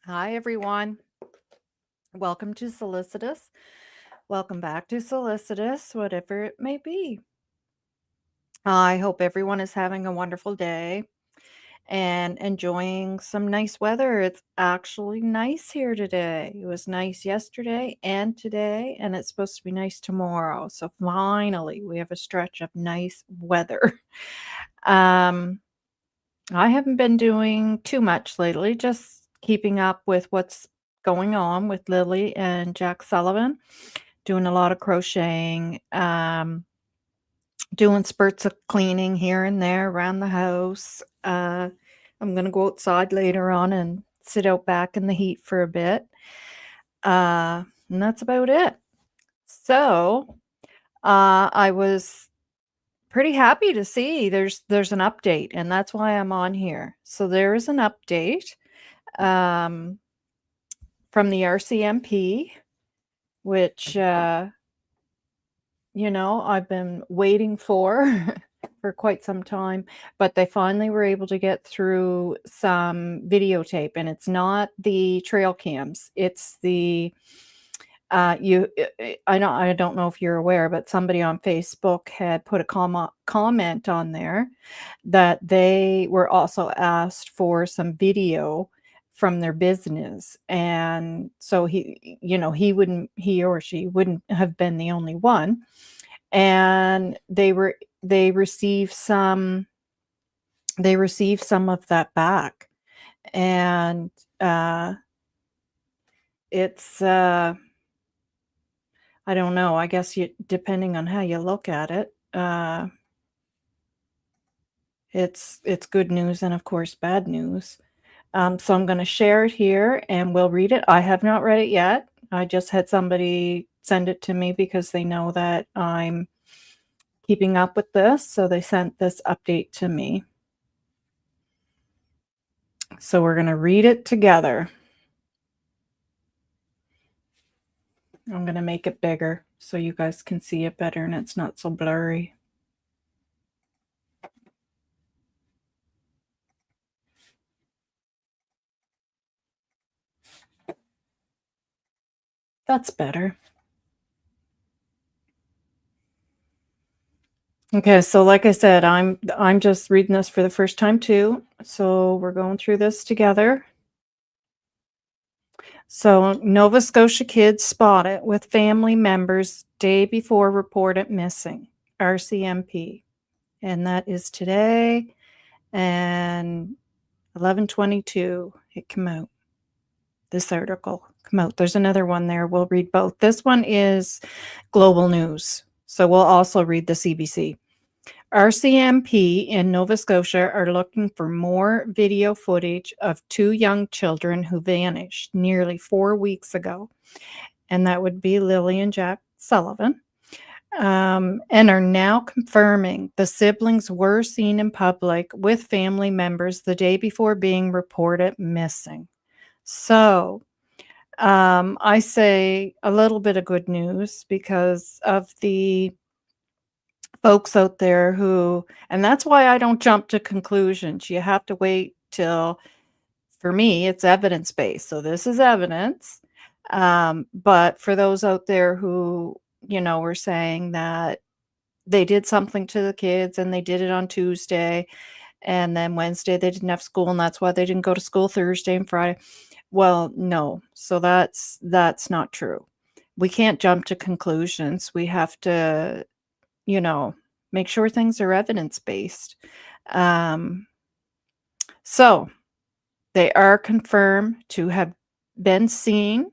Hi, everyone. Welcome to Solicitous. Welcome back to Solicitous, whatever it may be. I hope everyone is having a wonderful day and enjoying some nice weather. It's actually nice here today. It was nice yesterday and today, and it's supposed to be nice tomorrow. So finally, we have a stretch of nice weather. Um, I haven't been doing too much lately, just keeping up with what's going on with Lilly and Jack Sullivan, doing a lot of crocheting, doing spurts of cleaning here and there around the house. I'm going to go outside later on and sit out back in the heat for a bit. And that's about it. So I was pretty happy to see there's an update, and that's why I'm on here. So there is an update um, from the RCMP, which I've been waiting for for quite some time, but they finally were able to get through some videotape, and it's not the trail cams. It's the I don't know if you're aware, but somebody on Facebook had put a comment on there that they were also asked for some video from their business. And so he or she wouldn't have been the only one. And they received some of that back. And it's I don't know. I guess depending on how you look at it, it's good news and of course bad news. So I'm going to share it here and we'll read it. I have not read it yet. I just had somebody send it to me because they know that I'm keeping up with this. So they sent this update to me. So we're going to read it together. I'm going to make it bigger so you guys can see it better and it's not so blurry. That's better. Okay, so like I said, I'm just reading this for the first time too. So we're going through this together. So Nova Scotia kids spotted with family members day before reported missing. RCMP. And that is today and 11/22 it came out. This article come out. There's another one there. We'll read both. This one is global news. So we'll also read the CBC. RCMP in Nova Scotia are looking for more video footage of two young children who vanished nearly 4 weeks ago. And that would be Lilly and Jack Sullivan. And are now confirming the siblings were seen in public with family members the day before being reported missing. So I say a little bit of good news because of the folks out there who, and that's why I don't jump to conclusions. You have to wait till, for me, it's evidence-based. So this is evidence. But for those out there who, were saying that they did something to the kids and they did it on Tuesday and then Wednesday they didn't have school and that's why they didn't go to school Thursday and Friday. Well, no. So that's not true. We can't jump to conclusions. We have to, make sure things are evidence-based. So they are confirmed to have been seen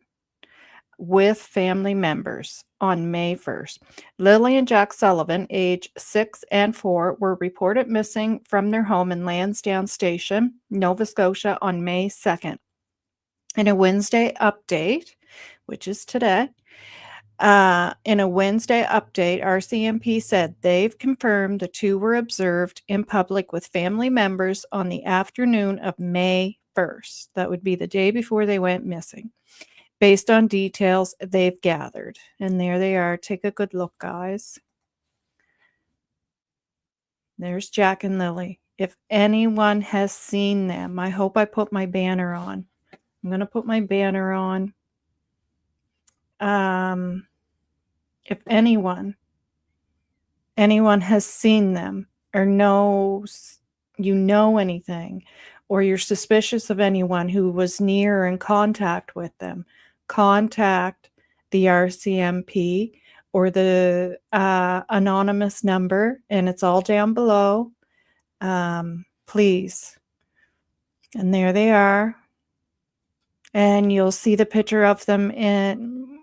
with family members on May 1st. Lilly and Jack Sullivan, age 6 and 4, were reported missing from their home in Lansdowne Station, Nova Scotia on May 2nd. In a Wednesday update, which is today, RCMP said they've confirmed the two were observed in public with family members on the afternoon of May 1st. That would be the day before they went missing, based on details they've gathered. And there they are. Take a good look, guys. There's Jack and Lilly. If anyone has seen them, I hope I put my banner on. I'm going to put my banner on. If anyone has seen them or knows anything, or you're suspicious of anyone who was near in contact with them, contact the RCMP or the anonymous number, and it's all down below. Please. And there they are. And you'll see the picture of them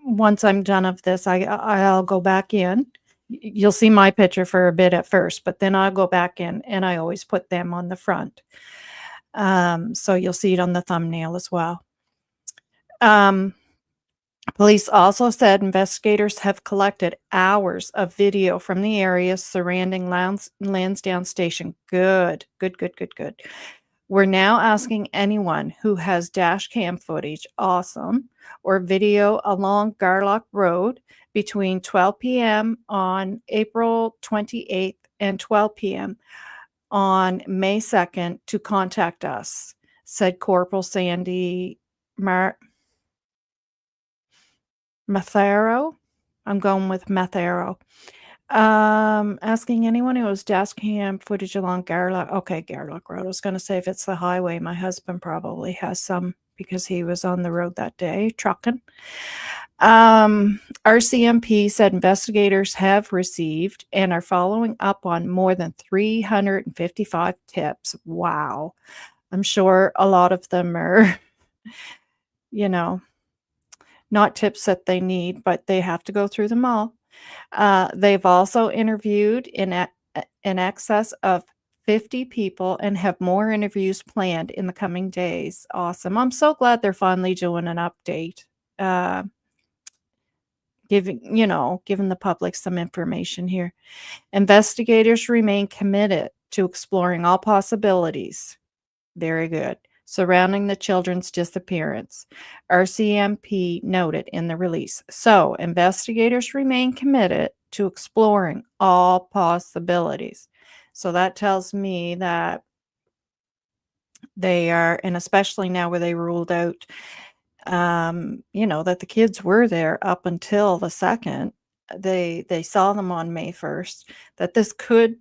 once I'm done of this. I'll go back in. You'll see my picture for a bit at first, but then I'll go back in, and I always put them on the front. So you'll see it on the thumbnail as well. Police also said investigators have collected hours of video from the areas surrounding Lansdowne Station. Good. We're now asking anyone who has dash cam footage, awesome, or video along Gairloch Rd between 12 p.m. on April 28th and 12 p.m. on May 2nd to contact us, said Corporal Sandy Mathero. I'm going with Mathero. Asking anyone who has dash cam footage along Gairloch. Okay, Gairloch Road. I was going to say if it's the highway, my husband probably has some because he was on the road that day trucking. RCMP said investigators have received and are following up on more than 355 tips. Wow. I'm sure a lot of them are, not tips that they need, but they have to go through them all. They've also interviewed in excess of 50 people and have more interviews planned in the coming days. Awesome. I'm so glad they're finally doing an update, giving the public some information here. Investigators remain committed to exploring all possibilities. Very good. Surrounding the children's disappearance, RCMP noted in the release. So, investigators remain committed to exploring all possibilities. So that tells me that they are, and especially now where they ruled out, that the kids were there up until the 2nd. They saw them on May 1st, that this could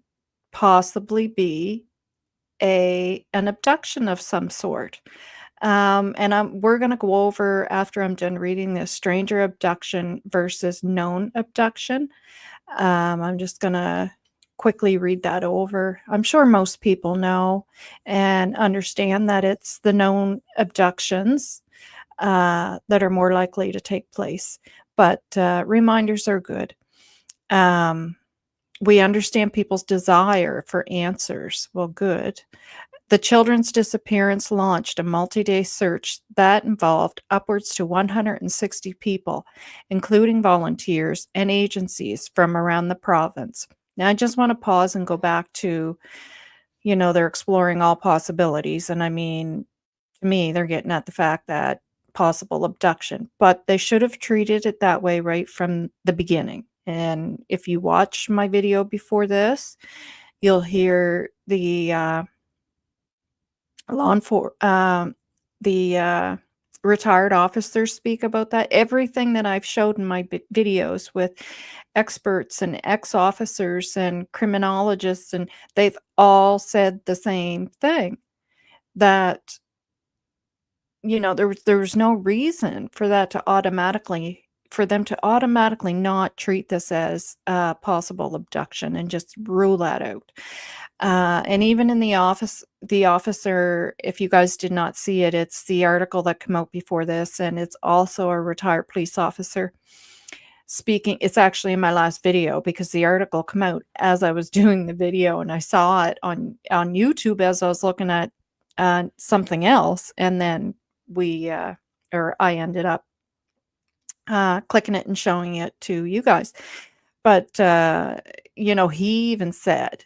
possibly be an abduction of some sort. And we're going to go over, after I'm done reading this, stranger abduction versus known abduction. I'm just going to quickly read that over. I'm sure most people know and understand that it's the known abductions that are more likely to take place, but reminders are good. We understand people's desire for answers. Well, good. The children's disappearance launched a multi-day search that involved upwards to 160 people, including volunteers and agencies from around the province. Now, I just want to pause and go back to, they're exploring all possibilities. And I mean, to me, they're getting at the fact that possible abduction, but they should have treated it that way right from the beginning. And if you watch my video before this, you'll hear the retired officers speak about that. Everything that I've showed in my videos with experts and ex-officers and criminologists, and they've all said the same thing, that there was no reason for them to automatically not treat this as a possible abduction and just rule that out. And even in the officer, if you guys did not see it, it's the article that came out before this, and it's also a retired police officer speaking. It's actually in my last video because the article came out as I was doing the video, and I saw it on YouTube as I was looking at something else, and then I ended up clicking it and showing it to you guys. But he even said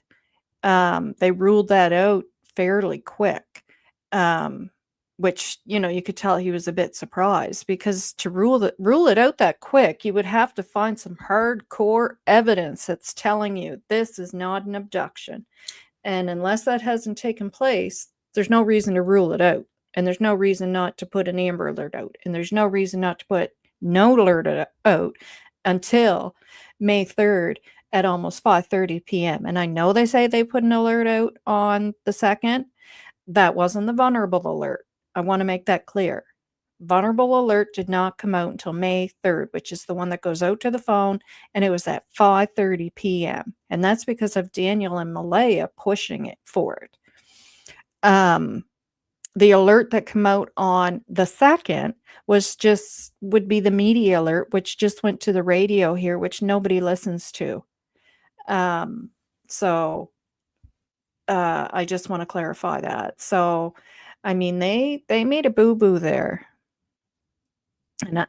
they ruled that out fairly quick, which you could tell he was a bit surprised, because to rule it out that quick, you would have to find some hardcore evidence that's telling you this is not an abduction, and unless that hasn't taken place, there's no reason to rule it out. And there's no reason not to put an Amber Alert out. And there's no reason not to put no alert out until May 3rd at almost 5:30 p.m. And I know they say they put an alert out on the 2nd. That wasn't the vulnerable alert. I want to make that clear. Vulnerable alert did not come out until May 3rd, which is the one that goes out to the phone, and it was at 5:30 p.m. And that's because of Daniel and Malaya pushing it forward. The alert that came out on the 2nd would be the media alert, which just went to the radio here, which nobody listens to. So I just want to clarify that. So, I mean, they made a boo-boo there.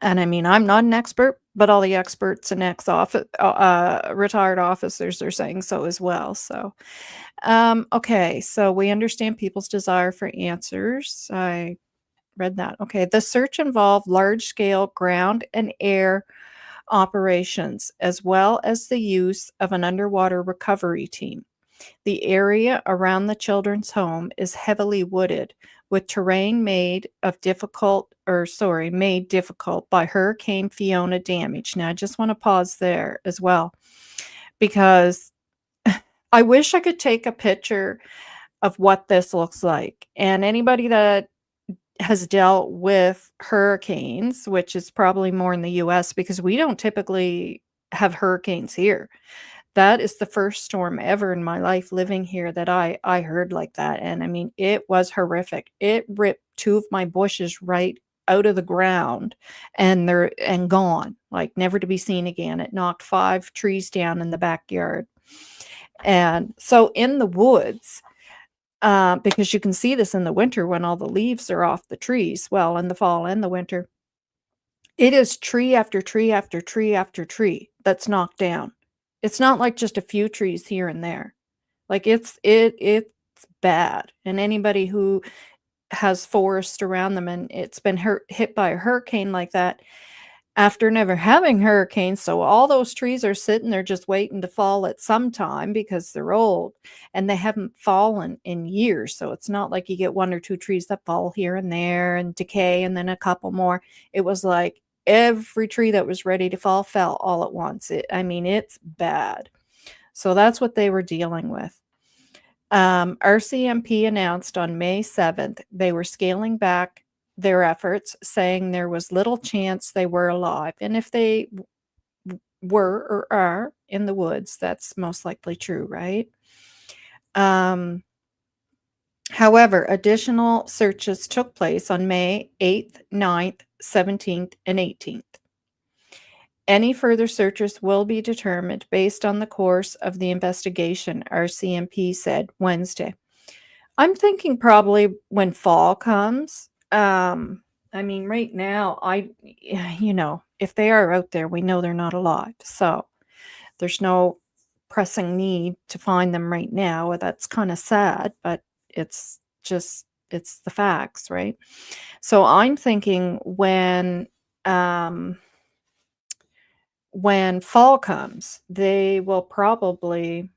And I mean, I'm not an expert, but all the experts and retired officers are saying so as well. So, okay, so we understand people's desire for answers. I read that. Okay, the search involved large-scale ground and air operations, as well as the use of an underwater recovery team. The area around the children's home is heavily wooded, with terrain made difficult by Hurricane Fiona damage. Now, I just want to pause there as well, because I wish I could take a picture of what this looks like. And anybody that has dealt with hurricanes, which is probably more in the US because we don't typically have hurricanes here. That is the first storm ever in my life living here that I heard like that. And I mean, it was horrific. It ripped 2 of my bushes right out of the ground, and they're gone, like never to be seen again. It knocked 5 trees down in the backyard. And so in the woods, because you can see this in the winter when all the leaves are off the trees, well, in the fall and the winter, it is tree after tree after tree after tree that's knocked down. It's not like just a few trees here and there. Like it's bad. And anybody who has forest around them and it's been hit by a hurricane like that, after never having hurricanes, so all those trees are sitting there just waiting to fall at some time because they're old and they haven't fallen in years. So it's not like you get 1 or 2 trees that fall here and there and decay and then a couple more. It was like every tree that was ready to fall fell all at once. I mean, it's bad. So that's what they were dealing with. RCMP announced on May 7th they were scaling back their efforts, saying there was little chance they were alive. And if they were or are in the woods, that's most likely true, right? However, additional searches took place on May 8th, 9th, 17th, and 18th. Any further searches will be determined based on the course of the investigation, RCMP said Wednesday. I'm thinking probably when fall comes. I mean, right now, if they are out there, we know they're not alive. So there's no pressing need to find them right now. That's kind of sad, but it's the facts, right? So I'm thinking when fall comes, they will probably,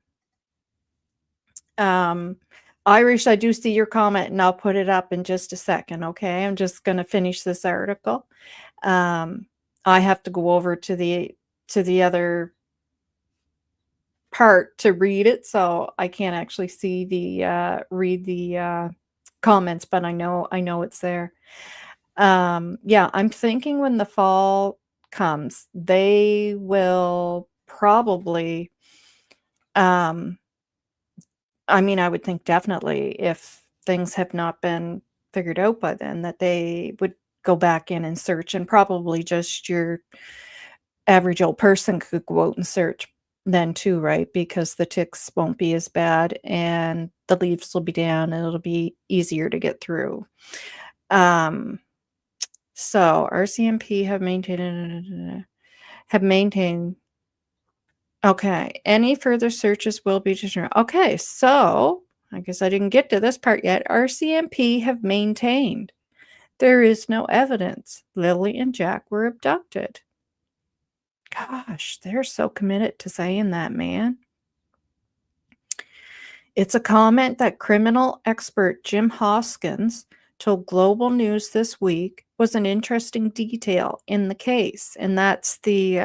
Irish, I do see your comment and I'll put it up in just a second. Okay. I'm just going to finish this article. I have to go over to the other part to read it. So I can't actually see read the comments, but I know it's there. Yeah, I'm thinking when the fall comes, they will probably, I mean, I would think definitely if things have not been figured out by then that they would go back in and search, and probably just your average old person could go out and search then too, right? Because the ticks won't be as bad and the leaves will be down and it'll be easier to get through. So RCMP have maintained. Okay, any further searches will be determined. Okay, so I guess I didn't get to this part yet. RCMP have maintained there is no evidence Lilly and Jack were abducted. Gosh, they're so committed to saying that, man. It's a comment that criminal expert Jim Hoskins told Global News this week was an interesting detail in the case. And that's the,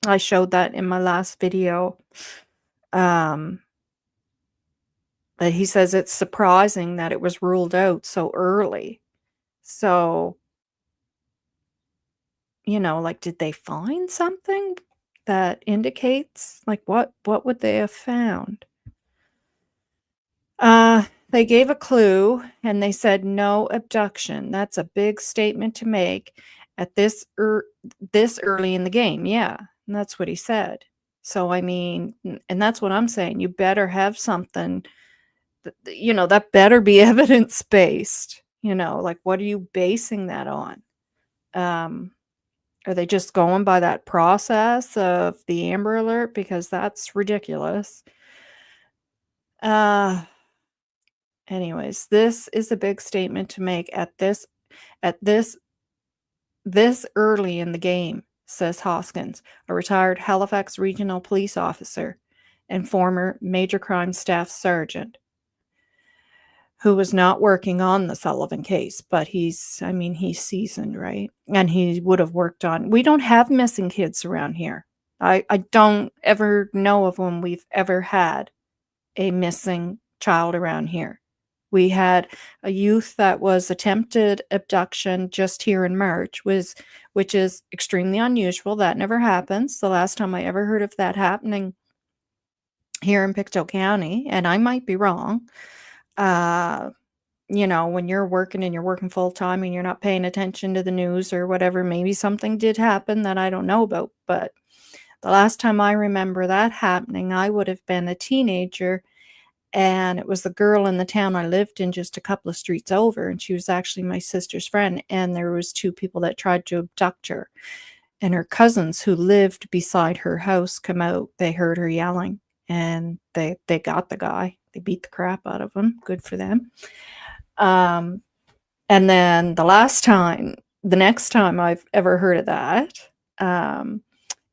I showed that in my last video. But he says it's surprising that it was ruled out so early. So, like, did they find something that indicates, like, what would they have found? They gave a clue and they said no abduction. That's a big statement to make at this early in the game. Yeah, and that's what he said. So I mean, and that's what I'm saying. You better have something that better be evidence based. Like, what are you basing that on? Are they just going by that process of the Amber Alert? Because that's ridiculous. Anyways, this is a big statement to make at this early in the game, says Hoskins, a retired Halifax regional police officer and former major crime staff sergeant who was not working on the Sullivan case, but he's seasoned, right? And he would have worked on. We don't have missing kids around here. I don't ever know of when we've ever had a missing child around here. We had a youth that was attempted abduction just here in March, which is extremely unusual. That never happens. The last time I ever heard of that happening here in Pictou County, and I might be wrong, when you're working and you're working full time and you're not paying attention to the news or whatever, maybe something did happen that I don't know about. But the last time I remember that happening, I would have been a teenager. And it was the girl in the town I lived in just a couple of streets over. And she was actually my sister's friend. And there was 2 people that tried to abduct her. And her cousins who lived beside her house come out. They heard her yelling. And they got the guy. They beat the crap out of him. Good for them. And then the next time I've ever heard of that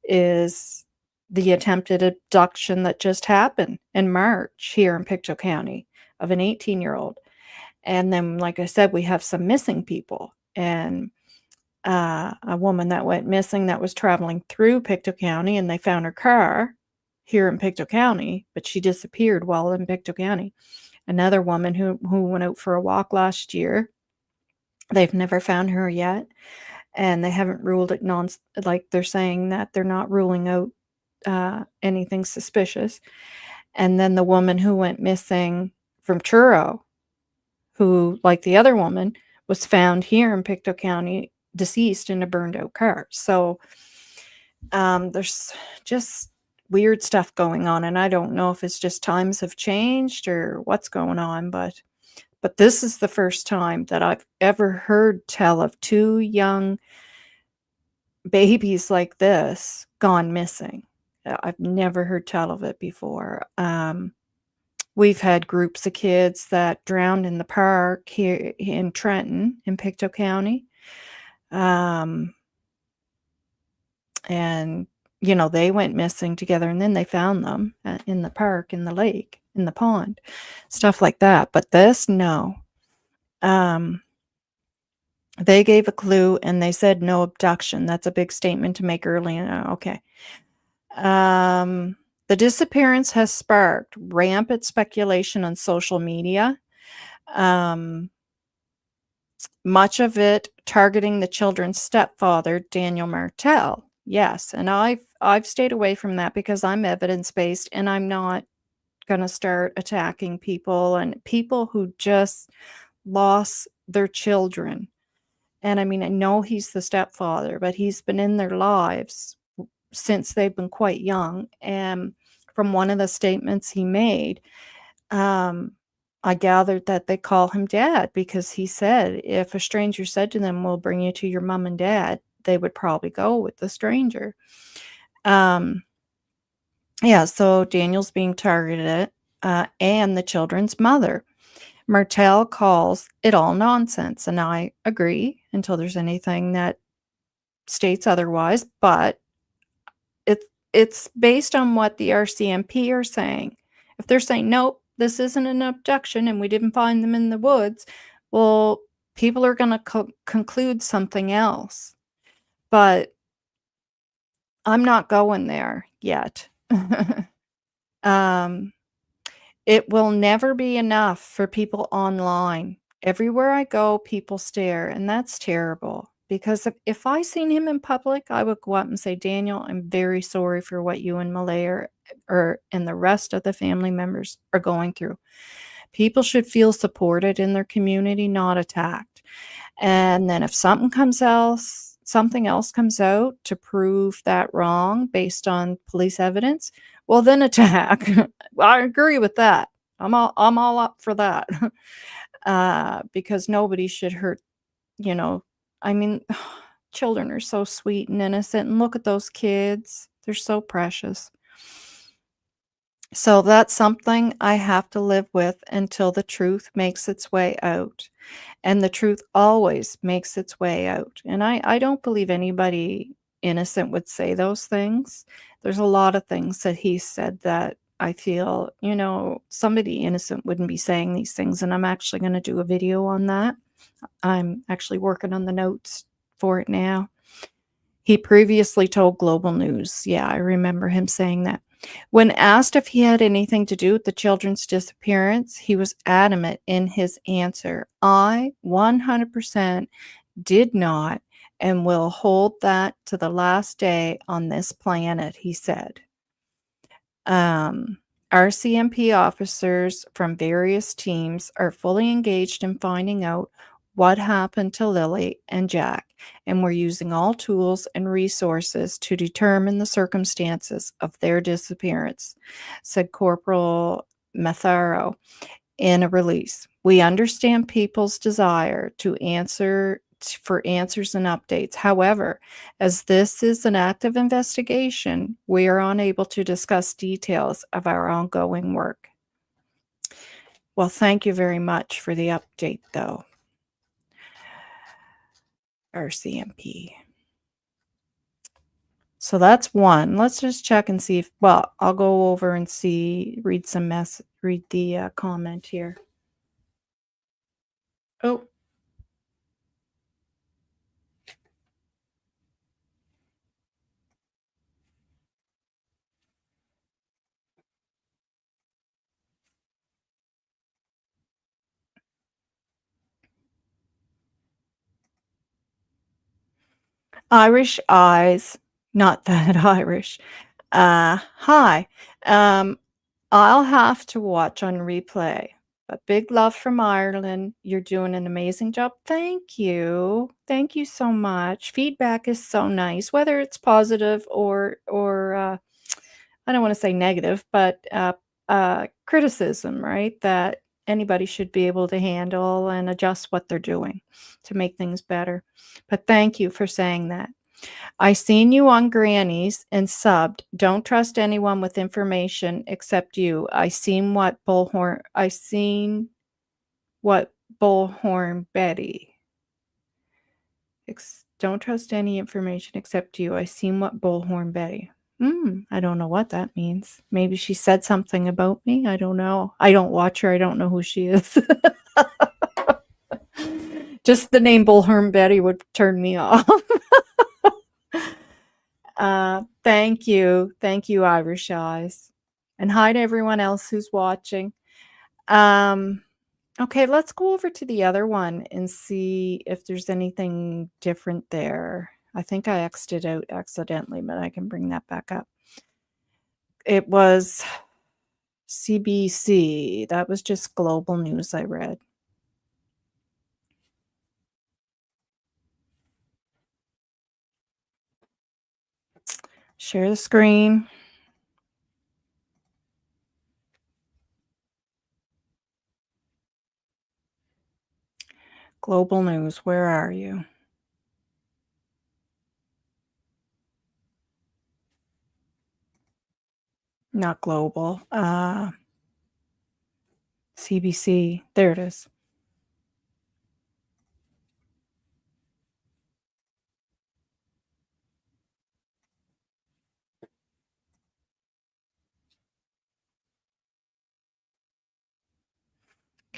is the attempted abduction that just happened in March here in Pictou County of an 18-year-old. And then, like I said, we have some missing people. And a woman that went missing that was traveling through Pictou County, and they found her car here in Pictou County, but she disappeared while in Pictou County. Another woman who went out for a walk last year. They've never found her yet. And they haven't ruled it like they're saying that they're not ruling out anything suspicious. And then the woman who went missing from Truro, who, like the other woman, was found here in Pictou County deceased in a burned out car. So there's just weird stuff going on, and I don't know if it's just times have changed or what's going on, but this is the first time that I've ever heard tell of 2 young babies like this gone missing. I've never heard tell of it before. We've had groups of kids that drowned in the park here in Trenton in Pictou County. And they went missing together, and then they found them in the park, in the lake, in the pond, stuff like that. But this, no. They gave a clue and they said no abduction. That's a big statement to make early. Okay. The disappearance has sparked rampant speculation on social media. Much of it targeting the children's stepfather, Daniel Martel. Yes, and I've stayed away from that because I'm evidence-based, and I'm not going to start attacking people and people who just lost their children. And I mean, I know he's the stepfather, but he's been in their lives since they've been quite young. And from one of the statements he made, I gathered that they call him dad because he said if a stranger said to them, "We'll bring you to your mom and dad," they would probably go with the stranger. Yeah, so Daniel's being targeted, and the children's mother. Martel calls it all nonsense, and I agree until there's anything that states otherwise, but it's based on what the RCMP are saying. If they're saying, nope, this isn't an abduction and we didn't find them in the woods, well, people are gonna conclude something else. But I'm not going there yet. Um, it will never be enough for people online. Everywhere I go, people stare, and that's terrible. Because if I seen him in public, I would go up and say, Daniel, I'm very sorry for what you and Malay and the rest of the family members are going through. People should feel supported in their community, not attacked. And then if something else comes out to prove that wrong based on police evidence, well, then attack. Well, I agree with that. I'm all up for that. Because nobody should hurt, you know, I mean, children are so sweet and innocent, and look at those kids. They're so precious. So that's something I have to live with until the truth makes its way out. And the truth always makes its way out. And I don't believe anybody innocent would say those things. There's a lot of things that he said that I feel, somebody innocent wouldn't be saying these things. And I'm actually going to do a video on that. I'm actually working on the notes for it now. He previously told Global News. Yeah, I remember him saying that. When asked if he had anything to do with the children's disappearance, he was adamant in his answer. I 100% did not and will hold that to the last day on this planet, he said. RCMP officers from various teams are fully engaged in finding out what happened to Lilly and Jack, and we're using all tools and resources to determine the circumstances of their disappearance, said Corporal Matharo in a release. We understand people's desire for answers and updates. However, as this is an active investigation, we are unable to discuss details of our ongoing work. Well, thank you very much for the update, though, RCMP. So that's one. Let's just check and see I'll go over and read the comment here. Oh. Irish eyes, not that Irish. Hi. I'll have to watch on replay. But big love from Ireland. You're doing an amazing job. Thank you. Thank you so much. Feedback is so nice, whether it's positive or I don't want to say negative, but criticism, right? That anybody should be able to handle and adjust what they're doing to make things better. But thank you for saying that. I seen you on Granny's and subbed. Don't trust anyone with information except you. I seen what Bullhorn Betty. Don't trust any information except you. I seen what Bullhorn Betty. I don't know what that means. Maybe she said something about me. I don't know. I don't watch her. I don't know who she is. Just the name Bullhorn Betty would turn me off. Thank you. Thank you, Irish Eyes. And hi to everyone else who's watching. Okay, let's go over to the other one and see if there's anything different there. I think I X'd it out accidentally, but I can bring that back up. It was CBC. That was just Global News I read. Share the screen. Global News, where are you? Not global. CBC. There it is.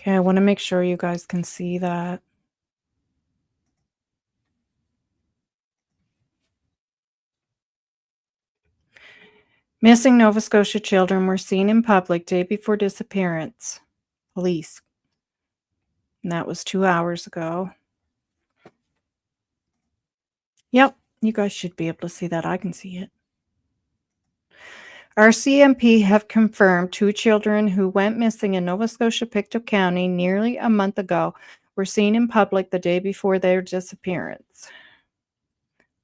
Okay, I want to make sure you guys can see that. Missing Nova Scotia children were seen in public day before disappearance. Police. And that was 2 hours ago. Yep, you guys should be able to see that. I can see it. RCMP have confirmed 2 children who went missing in Nova Scotia, Pictou County nearly a month ago were seen in public the day before their disappearance.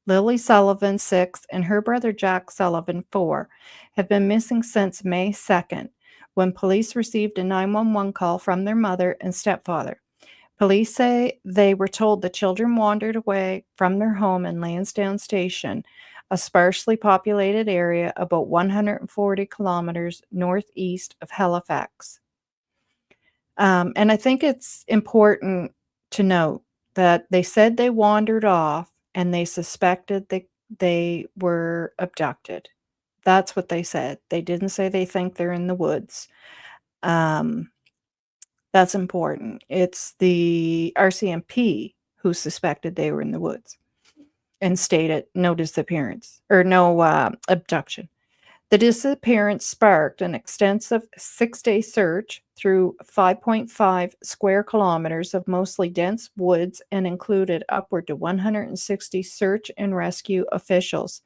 Lily Sullivan, 6, and her brother Jack Sullivan, 4, have been missing since May 2nd, when police received a 911 call from their mother and stepfather. Police say they were told the children wandered away from their home in Lansdowne Station, a sparsely populated area about 140 kilometers northeast of Halifax. And I think it's important to note that they said they wandered off and they suspected they were abducted. That's what they said. They didn't say they think they're in the woods. That's important. It's the RCMP who suspected they were in the woods and stated no disappearance or no abduction. The disappearance sparked an extensive 6-day search through 5.5 square kilometers of mostly dense woods and included upward to 160 search and rescue officials,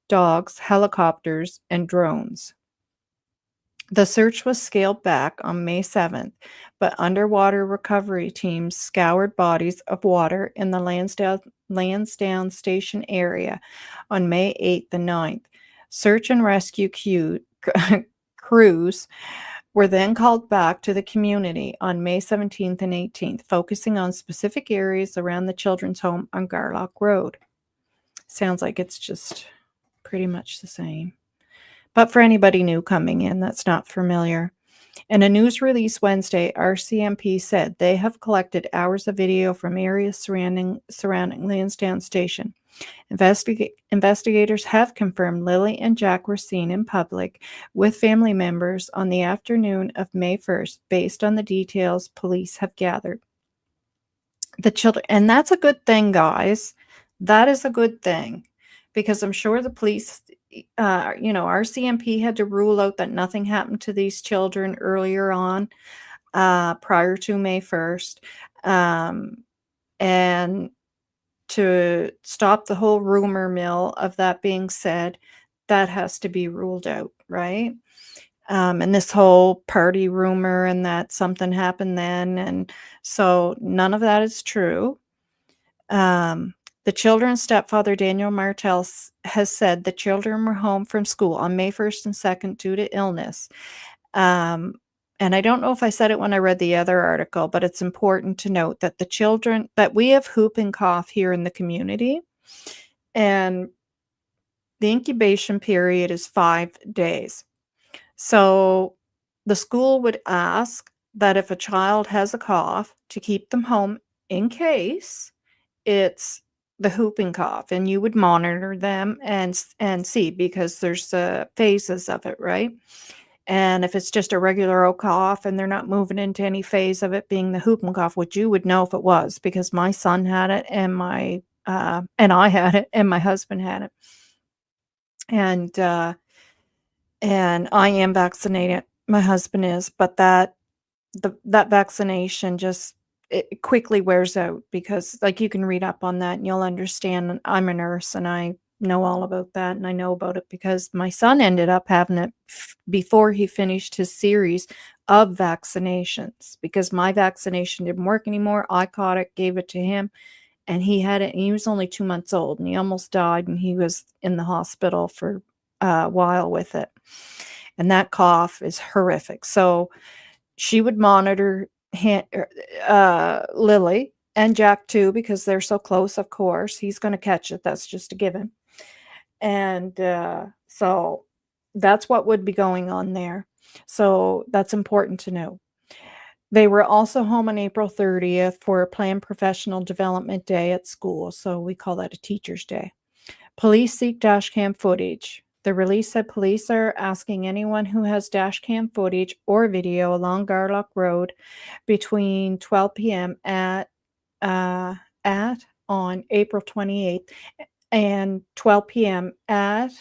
dogs, helicopters, and drones. The search was scaled back on May 7th, but underwater recovery teams scoured bodies of water in the Lansdowne Station area on May 8th and 9th. Search and rescue crews were then called back to the community on May 17th and 18th, focusing on specific areas around the children's home on Gairloch Rd. Sounds like it's just pretty much the same. But for anybody new coming in that's not familiar, in a news release Wednesday, RCMP said they have collected hours of video from areas surrounding Lansdowne Station. Investigators have confirmed Lilly and Jack were seen in public with family members on the afternoon of May 1st, based on the details police have gathered. The children, and that's a good thing, guys. That is a good thing, because I'm sure the police, RCMP had to rule out that nothing happened to these children earlier on, prior to May 1st. And to stop the whole rumor mill of that being said, that has to be ruled out, right? And this whole party rumor and that something happened then. And so none of that is true. The children's stepfather, Daniel Martel, has said the children were home from school on May 1st and 2nd due to illness. And I don't know if I said it when I read the other article, but it's important to note that the children, that we have whooping cough here in the community, and the incubation period is 5 days. So the school would ask that if a child has a cough, to keep them home in case it's the whooping cough, and you would monitor them and see, because there's phases of it, right? And if it's just a regular old cough and they're not moving into any phase of it being the whooping cough, which you would know if it was, because my son had it and I had it and my husband had it. And I am vaccinated. My husband is, but that vaccination just, it quickly wears out, because like you can read up on that and you'll understand. I'm a nurse and I know all about that, and I know about it because my son ended up having it before he finished his series of vaccinations, because my vaccination didn't work anymore. I caught it, gave it to him, and he had it, and he was only 2 months old, and he almost died, and he was in the hospital for a while with it. And that cough is horrific. So she would monitor Lily and Jack too, because they're so close. Of course, he's going to catch it. That's just a given. And so that's what would be going on there. So that's important to know. They were also home on April 30th for a planned professional development day at school. So we call that a teacher's day. Police seek dash cam footage. The release said police are asking anyone who has dash cam footage or video along Gairloch Road between 12 p.m. at on April 28th and 12 p.m. at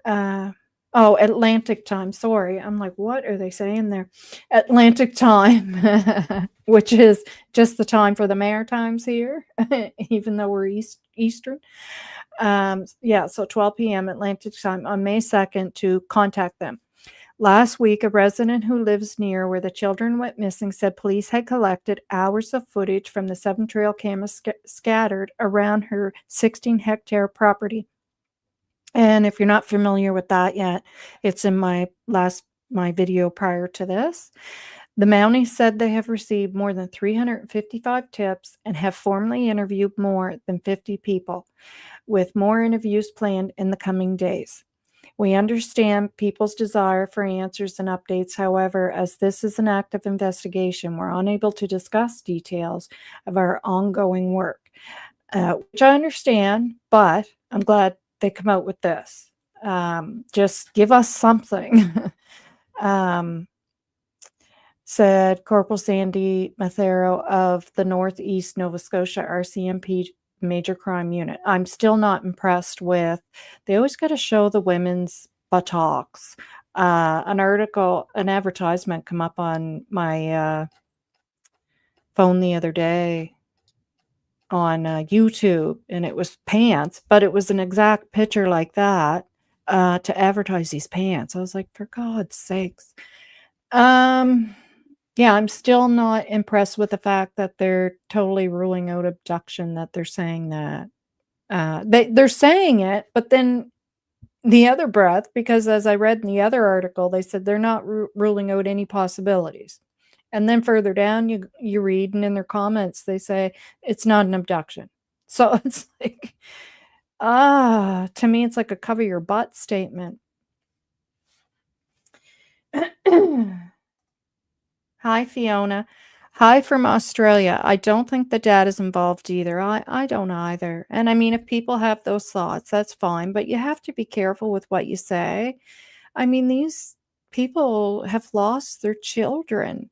Atlantic time. Sorry. I'm like, what are they saying there? Atlantic time, which is just the time for the Maritimes here, even though we're Eastern. So 12 p.m. Atlantic time on May 2nd to contact them. Last week, a resident who lives near where the children went missing said police had collected hours of footage from the 7 trail cameras scattered around her 16-hectare property. And if you're not familiar with that yet, it's in my video prior to this. The Mounties said they have received more than 355 tips and have formally interviewed more than 50 people, with more interviews planned in the coming days. We understand people's desire for answers and updates. However, as this is an active investigation, we're unable to discuss details of our ongoing work, which I understand, but I'm glad they come out with this. Just give us something. Said Corporal Sandy Mathero of the Northeast Nova Scotia RCMP Major Crime Unit. I'm still not impressed with, they always got to show the women's buttocks. An advertisement come up on my phone the other day on YouTube, and it was pants, but it was an exact picture like that to advertise these pants. I was like, for God's sakes. Yeah, I'm still not impressed with the fact that they're totally ruling out abduction, that they're saying that. They're saying it, but then the other breath, because as I read in the other article, they said they're not ruling out any possibilities. And then further down, you read, and in their comments, they say it's not an abduction. So it's like, to me, it's like a cover your butt statement. Hi, Fiona. Hi from Australia. I don't think the dad is involved either. I don't either. And I mean, if people have those thoughts, that's fine, but you have to be careful with what you say. I mean, these people have lost their children.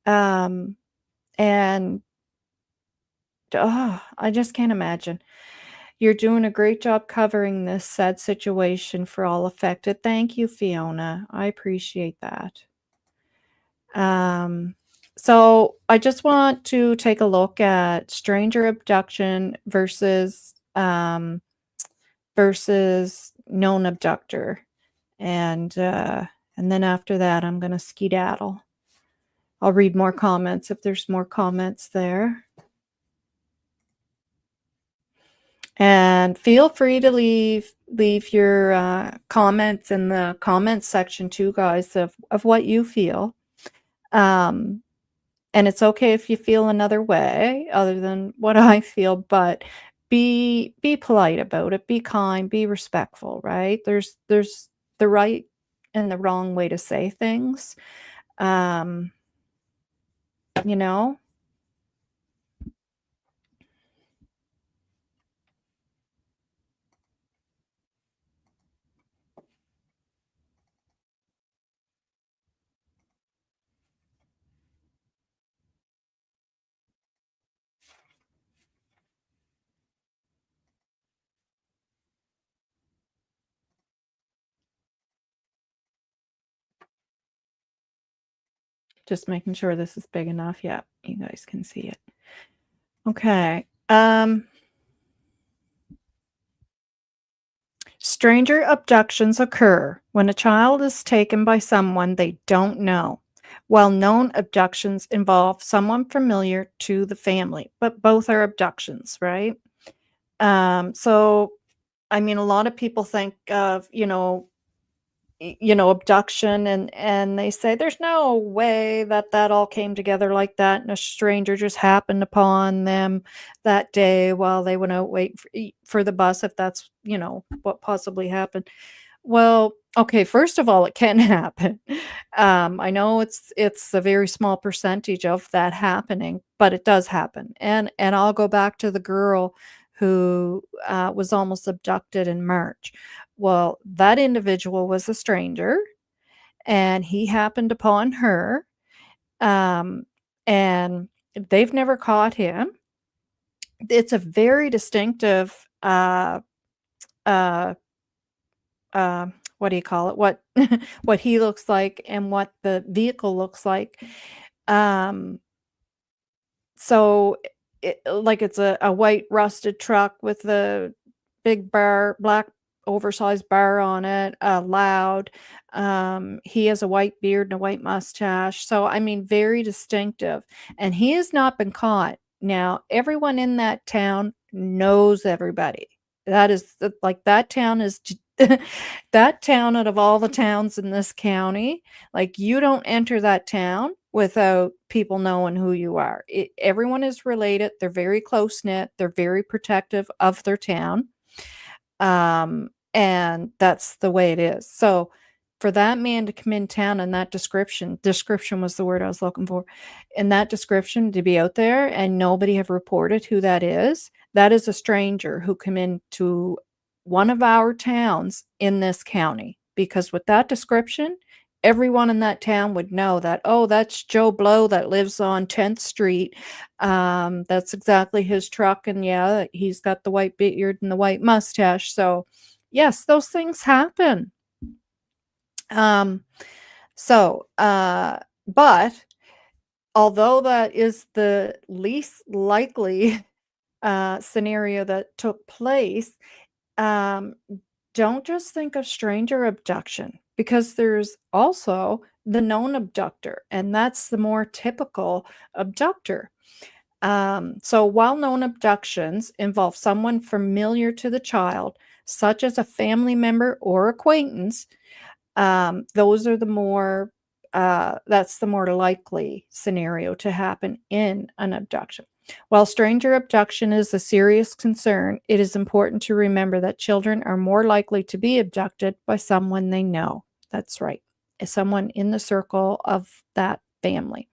And I just can't imagine. You're doing a great job covering this sad situation for all affected. Thank you, Fiona. I appreciate that. So I just want to take a look at stranger abduction versus known abductor. And then after that, I'm going to skedaddle. I'll read more comments if there's more comments there. And feel free to leave your comments in the comments section too, guys, of what you feel. And it's okay if you feel another way other than what I feel, but be polite about it, be kind, be respectful, right? There's the right and the wrong way to say things. You know? Just making sure this is big enough. Yeah, you guys can see it. Okay. Stranger abductions occur when a child is taken by someone they don't know, while known abductions involve someone familiar to the family, but both are abductions, right? So, I mean, a lot of people think of, abduction, and they say there's no way that all came together like that, and a stranger just happened upon them that day while they went out waiting for the bus, if that's what possibly happened. Well, okay, first of all, it can happen. I know it's a very small percentage of that happening, but it does happen. And I'll go back to the girl who was almost abducted in March. Well, that individual was a stranger, and he happened upon her, and they've never caught him. It's a very distinctive, uh, what do you call it? What what he looks like and what the vehicle looks like. Um, so like it's a white rusted truck with a big black oversized bar on it, loud. He has a white beard and a white mustache. So I mean, very distinctive. And he has not been caught. Now, everyone in that town knows everybody. That is like that town is that town out of all the towns in this county, like you don't enter that town without people knowing who you are. Everyone is related. They're very close knit. They're very protective of their town. And that's the way it is. So for that man to come in town and that description was the word I was looking for, and that description to be out there and nobody have reported who that is a stranger who come into one of our towns in this county. Because with that description, everyone in that town would know that, oh, that's Joe Blow that lives on 10th Street. That's exactly his truck. And yeah, he's got the white beard and the white mustache. So yes, those things happen. But although that is the least likely scenario that took place, don't just think of stranger abduction, because there's also the known abductor, and that's the more typical abductor. So while known abductions involve someone familiar to the child, such as a family member or acquaintance, those are the more that's the more likely scenario to happen in an abduction. While stranger abduction is a serious concern, it is important to remember that children are more likely to be abducted by someone they know. That's right, someone in the circle of that family,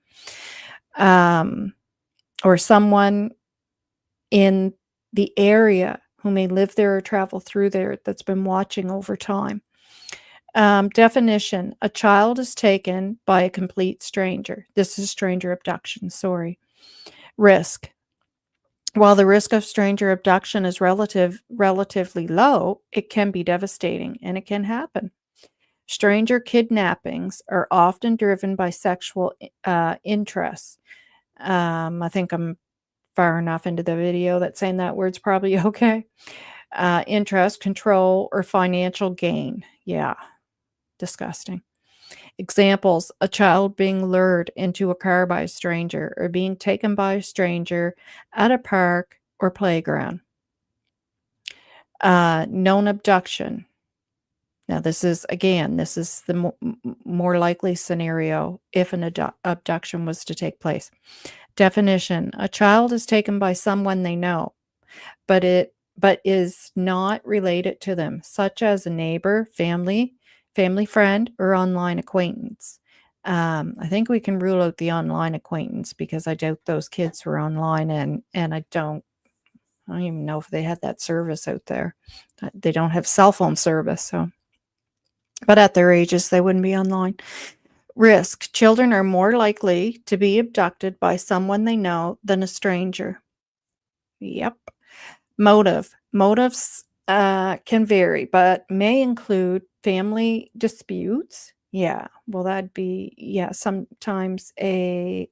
or someone in the area who may live there or travel through there that's been watching over time. Definition: a child is taken by a complete stranger. This is stranger abduction, sorry. Risk: while the risk of stranger abduction is relatively low, it can be devastating, and it can happen. Stranger kidnappings are often driven by sexual interests. I think I'm far enough into the video that saying that word's probably okay. Interest, control, or financial gain. Yeah, disgusting. Examples: a child being lured into a car by a stranger, or being taken by a stranger at a park or playground. Known abduction. Now, this is the more likely scenario if an abduction was to take place. Definition: a child is taken by someone they know, but is not related to them, such as a neighbor, family friend, or online acquaintance. I think we can rule out the online acquaintance, because I doubt those kids were online, and I don't even know if they had that service out there. They don't have cell phone service, so. But at their ages, they wouldn't be online. Risk: children are more likely to be abducted by someone they know than a stranger. Yep. Motive: motives can vary, but may include family disputes. Yeah, well, that'd be, yeah, sometimes a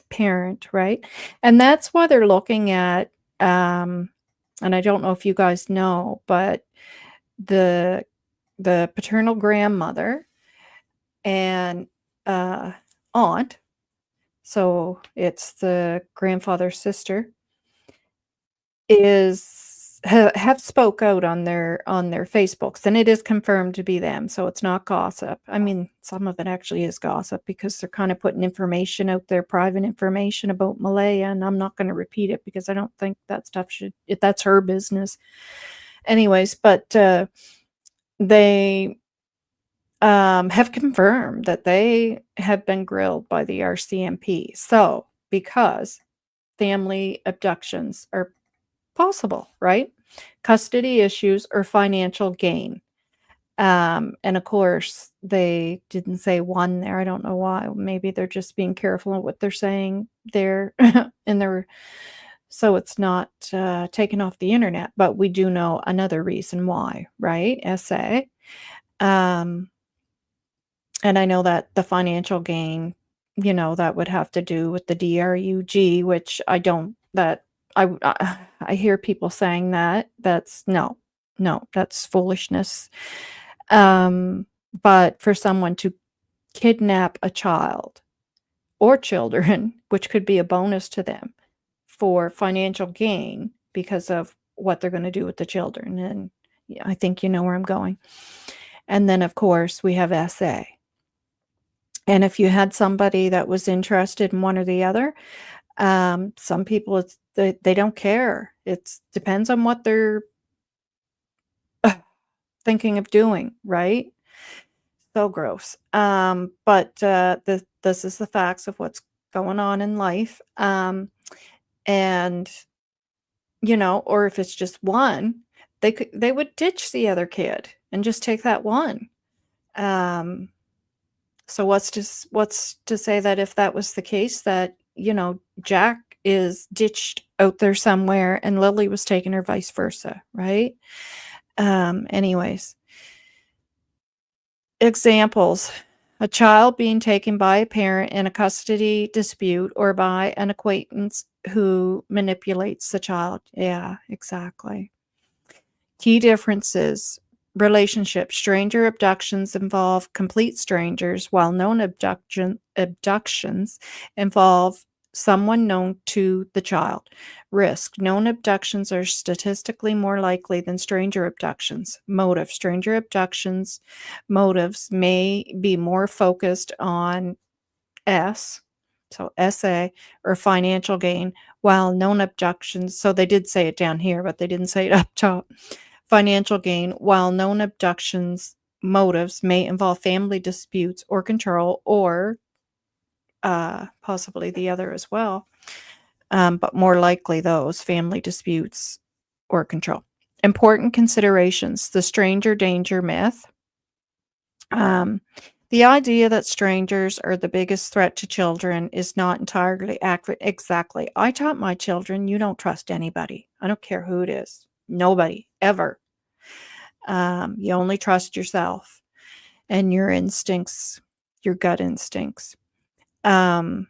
parent, right? And that's why they're looking at, and I don't know if you guys know, but the paternal grandmother and aunt, so it's the grandfather's sister, have spoke out on their Facebooks, and it is confirmed to be them, so it's not gossip. I mean, some of it actually is gossip, because they're kind of putting information out there, private information about Malaya, and I'm not going to repeat it because I don't think that stuff that's her business. Anyways, but they have confirmed that they have been grilled by the RCMP. So, because family abductions are possible, right? custody issues, or financial gain. And of course, they didn't say one there. I don't know why. Maybe they're just being careful of what they're saying there in their so it's not taken off the internet. But we do know another reason why, right? SA. Um, and I know that the financial gain, that would have to do with the DRUG, which I don't. That I hear people saying that. That's no, that's foolishness. But for someone to kidnap a child or children, which could be a bonus to them for financial gain because of what they're going to do with the children. And yeah, I think you know where I'm going. And then, of course, we have SA. And if you had somebody that was interested in one or the other, some people, they don't care. It depends on what they're thinking of doing, right? So gross. But this is the facts of what's going on in life. And or if it's just one, they would ditch the other kid and just take that one. So what's to say that if that was the case, that Jack is ditched out there somewhere and Lily was taken, or vice versa, right? Anyways. Examples: a child being taken by a parent in a custody dispute, or by an acquaintance who manipulates the child. Yeah, exactly. Key differences: relationship. Stranger abductions involve complete strangers, while known abductions involve someone known to the child. Risk: known abductions are statistically more likely than stranger abductions. Motive: stranger abductions motives may be more focused on SA, or financial gain, while known abductions, so they did say it down here, but they didn't say it up top. Financial gain, while known abductions motives may involve family disputes or control, or possibly the other as well. But more likely those family disputes or control. Important considerations: the stranger danger myth. The idea that strangers are the biggest threat to children is not entirely accurate. Exactly. I taught my children, you don't trust anybody. I don't care who it is. Nobody, ever. You only trust yourself and your instincts, your gut instincts. It's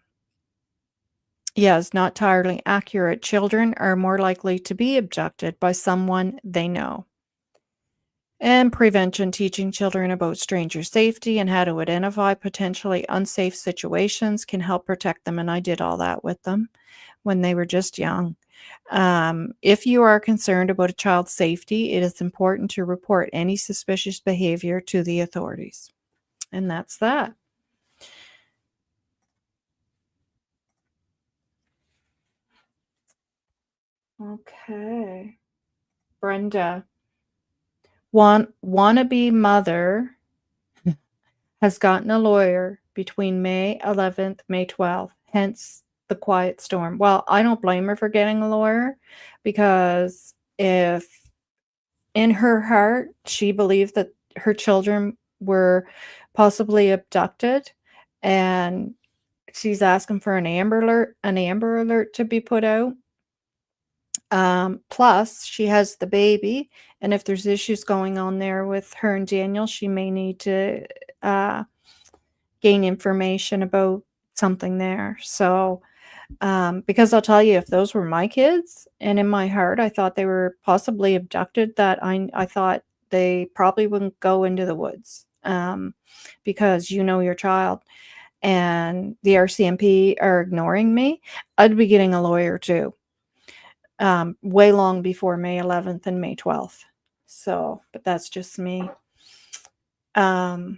not entirely accurate. Children are more likely to be abducted by someone they know. And prevention: teaching children about stranger safety and how to identify potentially unsafe situations can help protect them. And I did all that with them when they were just young. If you are concerned about a child's safety, it is important to report any suspicious behavior to the authorities. And that's that. Okay. Brenda. Wannabe mother has gotten a lawyer between May 11th, May 12th, hence the quiet storm. Well, I don't blame her for getting a lawyer, because if in her heart she believed that her children were possibly abducted, and she's asking for an Amber Alert to be put out. Plus, she has the baby, and if there's issues going on there with her and Daniel, she may need to gain information about something there. So, because I'll tell you, if those were my kids, and in my heart I thought they were possibly abducted, that I thought they probably wouldn't go into the woods, because your child, and the RCMP are ignoring me, I'd be getting a lawyer too. Way long before May 11th and May 12th. So, but that's just me. But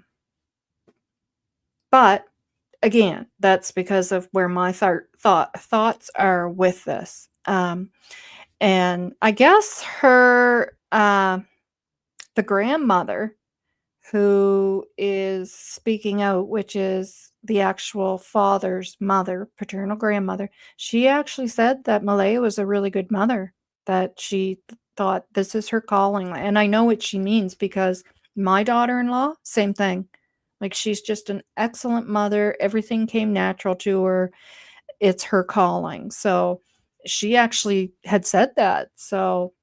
again, that's because of where my thoughts are with this. And I guess her, the grandmother who is speaking out, which is the actual father's mother, paternal grandmother, she actually said that Malaya was a really good mother, that she thought, "This is her calling," and I know what she means because my daughter-in-law, same thing. Like, she's just an excellent mother, everything came natural to her, it's her calling, so she actually had said that, so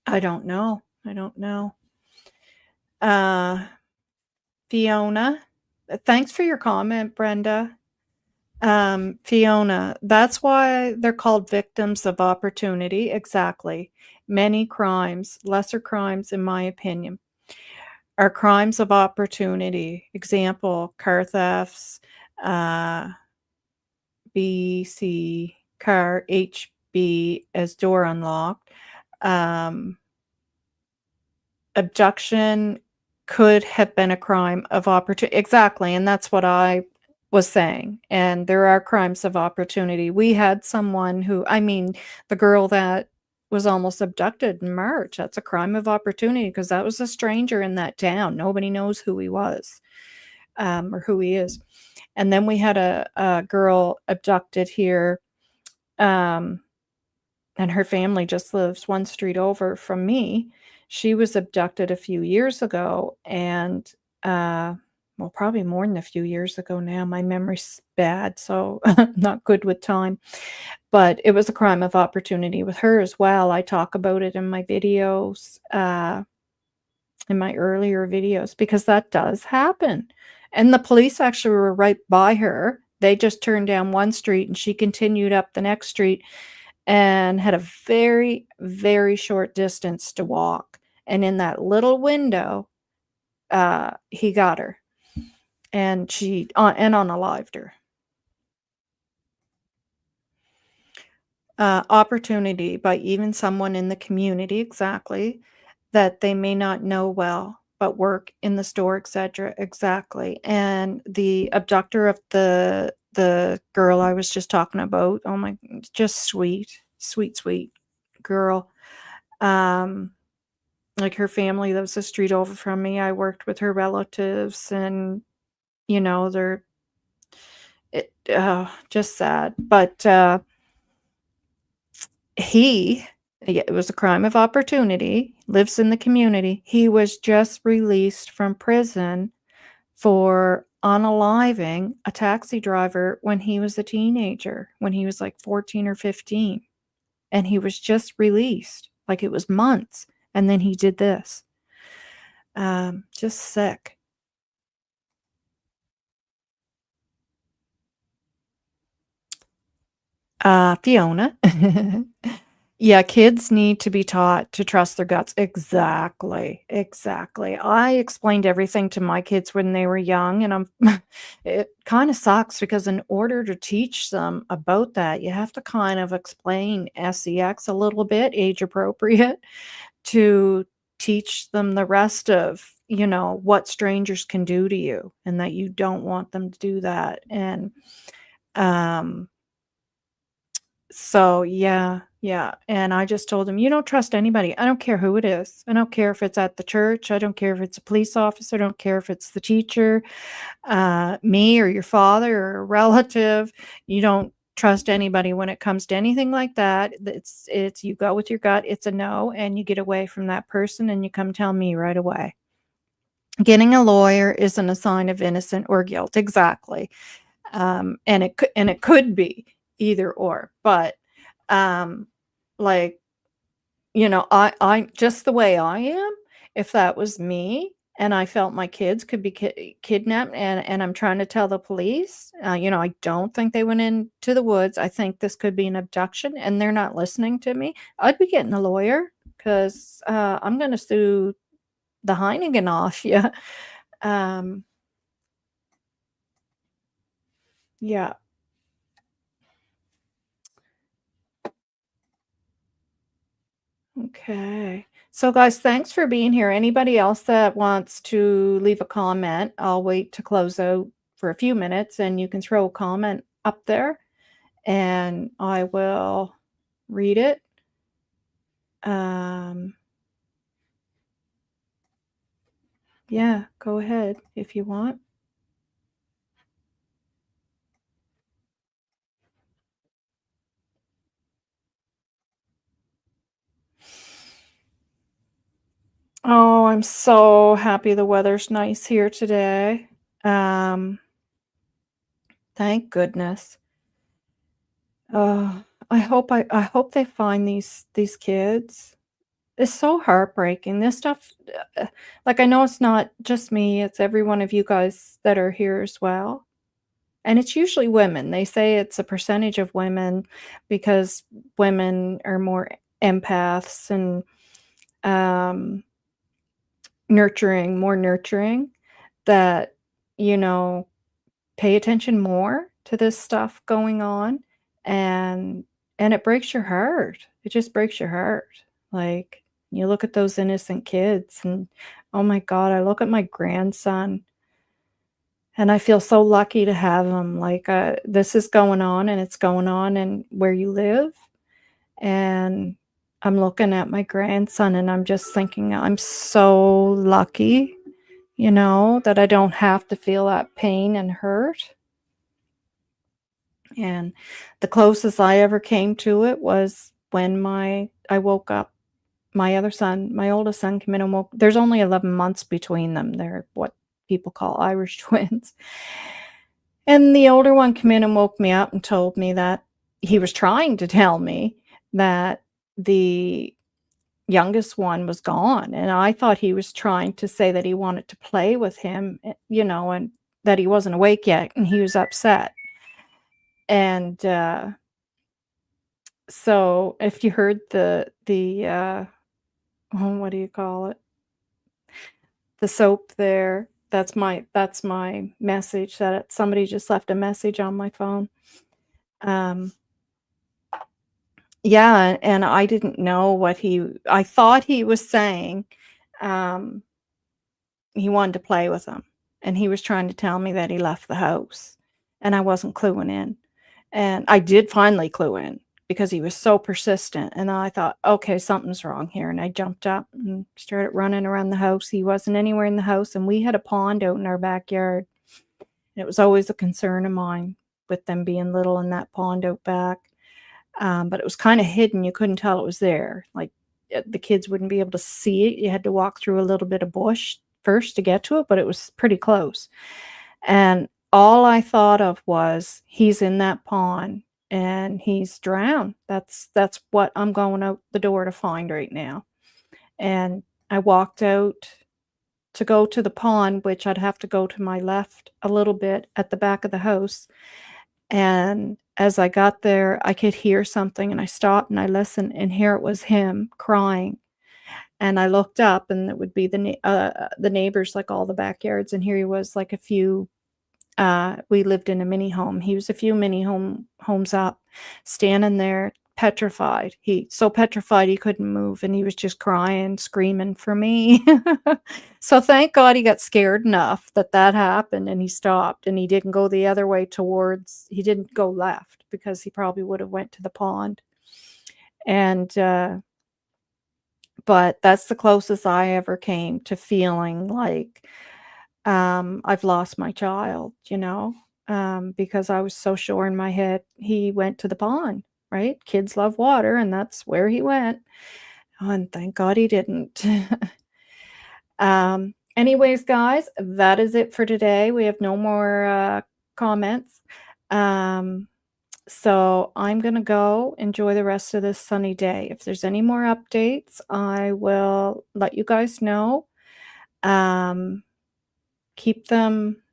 I don't know. Uh, Fiona, thanks for your comment, Brenda. Fiona, that's why they're called victims of opportunity. Exactly. Many crimes, lesser crimes, in my opinion, are crimes of opportunity. Example, car thefts, uh, BC car HB as door unlocked. Um, Abduction could have been a crime of opportunity. Exactly, and that's what I was saying, and there are crimes of opportunity. We had someone who the girl that was almost abducted in March, that's a crime of opportunity because that was a stranger in that town. Nobody knows who he was, or who he is. And then we had a girl abducted here, um and her family just lives one street over from me. She was abducted a few years ago and, well, probably more than a few years ago now. My memory's bad, so not good with time. But it was a crime of opportunity with her as well. I talk about it in my videos, in my earlier videos, because that does happen. And the police actually were right by her. They just turned down one street and she continued up the next street and had a very, very short distance to walk. And in that little window, he got her, and she and unalived her. Opportunity by even someone in the community, exactly, that they may not know well, but work in the store, etc. Exactly. And the abductor of the girl I was just talking about, oh my, just sweet, sweet, sweet girl. Um, Like, her family lives a street over from me. I worked with her relatives and, they're just sad. But, he yeah, it was a crime of opportunity, lives in the community. He was just released from prison for unaliving a taxi driver when he was a teenager, when he was, like, 14 or 15, and he was just released, like, it was months, and then he did this. Just sick. Fiona. Yeah, kids need to be taught to trust their guts. Exactly, exactly. I explained everything to my kids when they were young, and it kinda sucks because in order to teach them about that, you have to kind of explain sex a little bit, age appropriate, to teach them the rest of, what strangers can do to you and that you don't want them to do that, and, um so, yeah, yeah, and I just told him, "You don't trust anybody. I don't care who it is. I don't care if it's at the church. I don't care if it's a police officer. I don't care if it's the teacher, me or your father or a relative. You don't trust anybody when it comes to anything like that. It's you go with your gut. It's a no, and you get away from that person, and you come tell me right away. Getting a lawyer isn't a sign of innocent or guilt." Exactly. And it could be either or, but, um, like, I just the way I am, if that was me and I felt my kids could be kidnapped and I'm trying to tell the police, I don't think they went into the woods. I think this could be an abduction and they're not listening to me. I'd be getting a lawyer 'cause, I'm gonna sue the Heinigen off you. Um, yeah. Okay. So, guys, thanks for being here. Anybody else that wants to leave a comment, I'll wait to close out for a few minutes and you can throw a comment up there and I will read it. Um, yeah, go ahead if you want. I'm so happy the weather's nice here today. Thank goodness. I hope they find these kids. It's so heartbreaking. This stuff, like, I know it's not just me, it's every one of you guys that are here as well. And it's usually women. They say it's a percentage of women because women are more empaths and um, more nurturing, that, you know, pay attention more to this stuff going on, and it breaks your heart. It just breaks your heart. Like, you look at those innocent kids and, oh my god, I look at my grandson and I feel so lucky to have him. Like, this is going on, and it's going on in where you live, and I'm looking at my grandson and I'm just thinking I'm so lucky, that I don't have to feel that pain and hurt. And the closest I ever came to it was when I woke up. My other son, my oldest son, came in and woke. There's only 11 months between them. They're what people call Irish twins. And the older one came in and woke me up and told me that he was trying to tell me that the youngest one was gone, and I thought he was trying to say that he wanted to play with him, and that he wasn't awake yet, and he was upset. And, so if you heard what do you call it? The soap there, that's my message, that somebody just left a message on my phone. Um, yeah, and I didn't know I thought he was saying, um, he wanted to play with him, and he was trying to tell me that he left the house, and I wasn't cluing in. And I did finally clue in because he was so persistent, and I thought, "Okay, something's wrong here," and I jumped up and started running around the house. He wasn't anywhere in the house, and we had a pond out in our backyard. And it was always a concern of mine with them being little in that pond out back. But it was kinda hidden, you couldn't tell it was there. Like, the kids wouldn't be able to see it. You had to walk through a little bit of bush first to get to it, but it was pretty close. And all I thought of was, "He's in that pond, and he's drowned. That's what I'm going out the door to find right now." And I walked out to go to the pond, which I'd have to go to my left a little bit at the back of the house, and as I got there, I could hear something, and I stopped and I listened, and here it was him crying. And I looked up, and it would be the neighbors, like, all the backyards, and here he was, like, we lived in a mini home. He was a few mini homes up, standing there petrified. He so petrified he couldn't move, and he was just crying, screaming for me. So thank God he got scared enough that happened, and he stopped, and he didn't go the other way he didn't go left, because he probably would have went to the pond. And, but that's the closest I ever came to feeling like, I've lost my child, because I was so sure in my head he went to the pond, right? Kids love water, and that's where he went. Oh, and thank God he didn't. Anyways, guys, that is it for today. We have no more comments. So I'm going to go enjoy the rest of this sunny day. If there's any more updates, I will let you guys know. Keep them.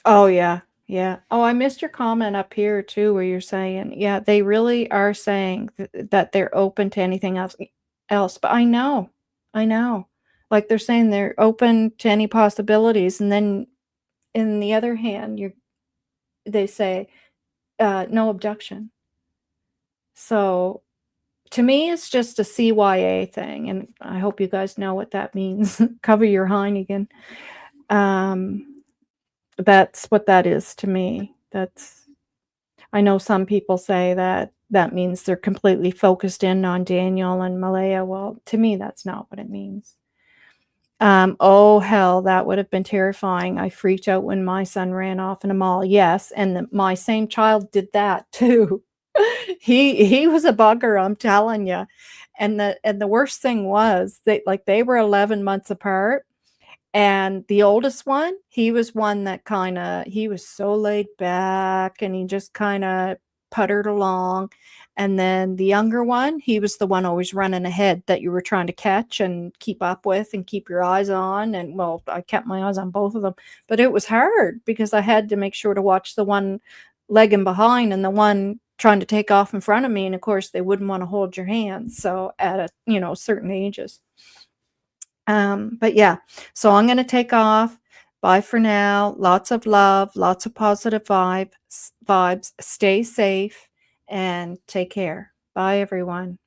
Oh, yeah. Yeah. Oh, I missed your comment up here too, where you're saying, yeah, they really are saying that they're open to anything else. But I know. I know. Like, they're saying they're open to any possibilities, and then in the other hand, they say no abduction. So to me, it's just a CYA thing, and I hope you guys know what that means. Cover your Heineken. That's what that is to me. I know some people say that means they're completely focused in on Daniel and Malaya. Well, to me, that's not what it means. Oh, hell, that would have been terrifying. I freaked out when my son ran off in a mall. Yes, and my same child did that too. He was a bugger, I'm telling you. And the worst thing was they were 11 months apart. And the oldest one, he was one that he was so laid back and he just kinda puttered along. And then the younger one, he was the one always running ahead that you were trying to catch and keep up with and keep your eyes on. And well, I kept my eyes on both of them, but it was hard because I had to make sure to watch the one lagging behind and the one trying to take off in front of me. And of course, they wouldn't want to hold your hand. So at certain ages. But yeah, so I'm going to take off. Bye for now. Lots of love, lots of positive vibes. Stay safe and take care. Bye, everyone.